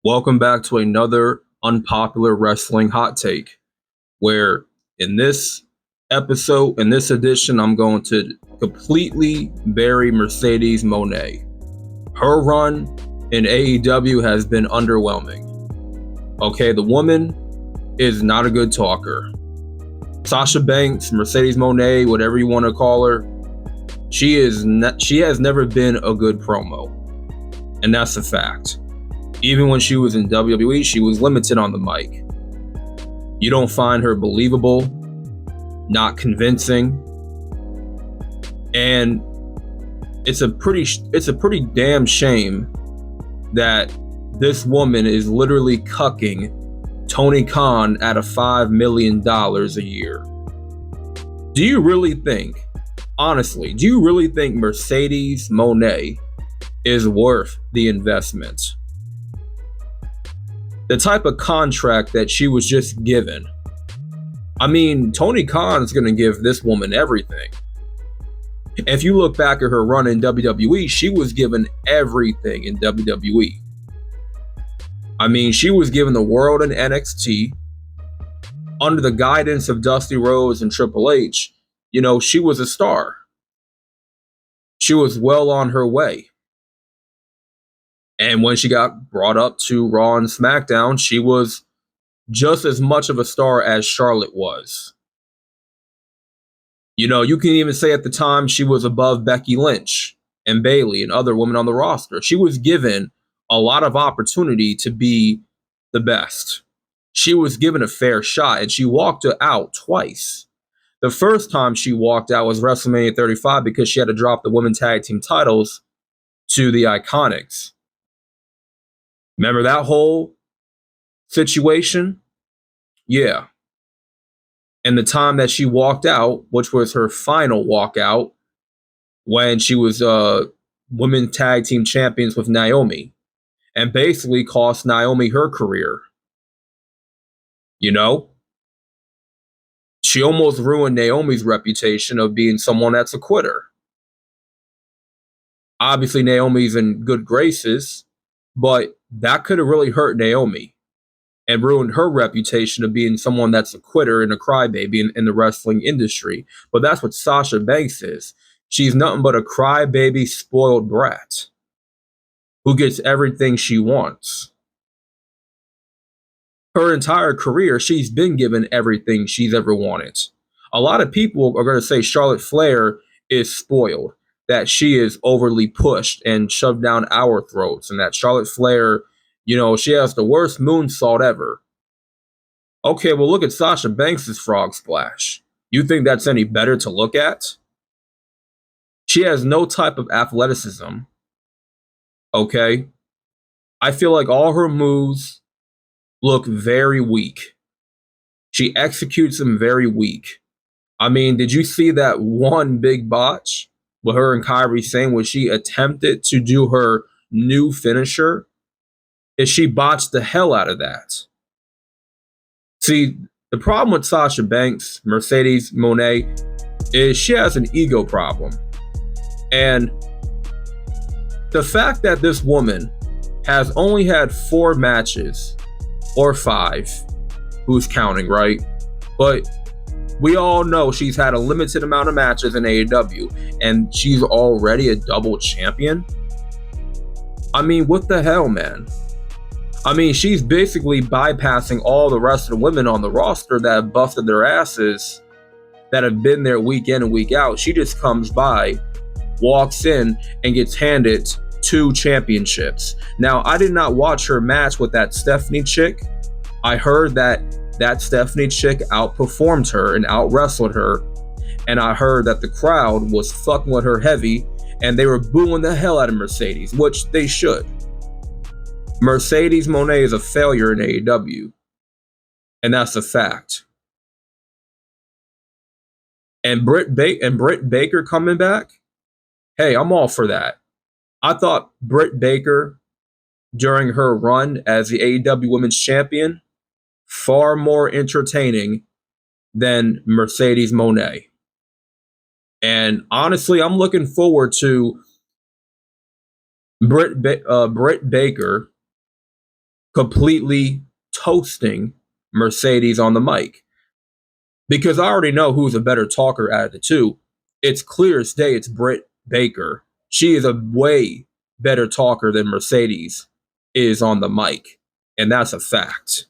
Welcome back to another unpopular wrestling hot take, where in this episode, in this edition, I'm going to completely bury Mercedes Moné. Her run in AEW has been underwhelming. Okay, the woman is not a good talker. Sasha Banks, Mercedes Moné, whatever you want to call her, she has never been a good promo. And that's a fact. Even when she was in WWE, she was limited on the mic. You don't find her believable, not convincing, and it's a pretty damn shame that this woman is literally cucking Tony Khan at a $5 million a year. Do you really think, honestly, Mercedes Moné is worth the investment? The type of contract that she was just given. I mean, Tony Khan's going to give this woman everything. If you look back at her run in WWE, she was given everything in WWE. I mean, she was given the world in NXT. Under the guidance of Dusty Rhodes and Triple H, she was a star. She was well on her way. And when she got brought up to Raw and SmackDown, she was just as much of a star as Charlotte was. You can even say at the time she was above Becky Lynch and Bayley and other women on the roster. She was given a lot of opportunity to be the best. She was given a fair shot, and she walked out twice. The first time she walked out was WrestleMania 35 because she had to drop the women's tag team titles to the Iconics. Remember that whole situation? Yeah. And the time that she walked out, which was her final walkout, when she was women's tag team champions with Naomi, and basically cost Naomi her career. She almost ruined Naomi's reputation of being someone that's a quitter. Obviously, Naomi's in good graces, but that could have really hurt Naomi and ruined her reputation of being someone that's a quitter and a crybaby in the wrestling industry. But that's what Sasha Banks is. She's nothing but a crybaby, spoiled brat who gets everything she wants. Her entire career, she's been given everything she's ever wanted. A lot of people are going to say Charlotte Flair is spoiled, that she is overly pushed and shoved down our throats, and that Charlotte Flair, she has the worst moonsault ever. Okay, well, look at Sasha Banks' frog splash. You think that's any better to look at? She has no type of athleticism. Okay? I feel like all her moves look very weak. She executes them very weak. I mean, did you see that one big botch with her and Kairi Sane when she attempted to do her new finisher? She botched the hell out of that. See, the problem with Sasha Banks, Mercedes Moné, is she has an ego problem. And the fact that this woman has only had 4 matches, or 5, who's counting, right? But we all know she's had a limited amount of matches in AEW, and she's already a double champion. I mean, what the hell, man? I mean, she's basically bypassing all the rest of the women on the roster that have busted their asses, that have been there week in and week out. She just comes by, walks in, and gets handed 2 championships. Now, I did not watch her match with that Stephanie chick. I heard that Stephanie chick outperformed her and out-wrestled her. And I heard that the crowd was fucking with her heavy, and they were booing the hell out of Mercedes, which they should. Mercedes Moné is a failure in AEW, and that's a fact. And Britt Baker coming back, hey, I'm all for that. I thought Britt Baker, during her run as the AEW Women's Champion, far more entertaining than Mercedes Moné. And honestly, I'm looking forward to Britt Baker completely toasting Mercedes on the mic. Because I already know who's a better talker out of the two. It's clear as day it's Britt Baker. She is a way better talker than Mercedes is on the mic. And that's a fact.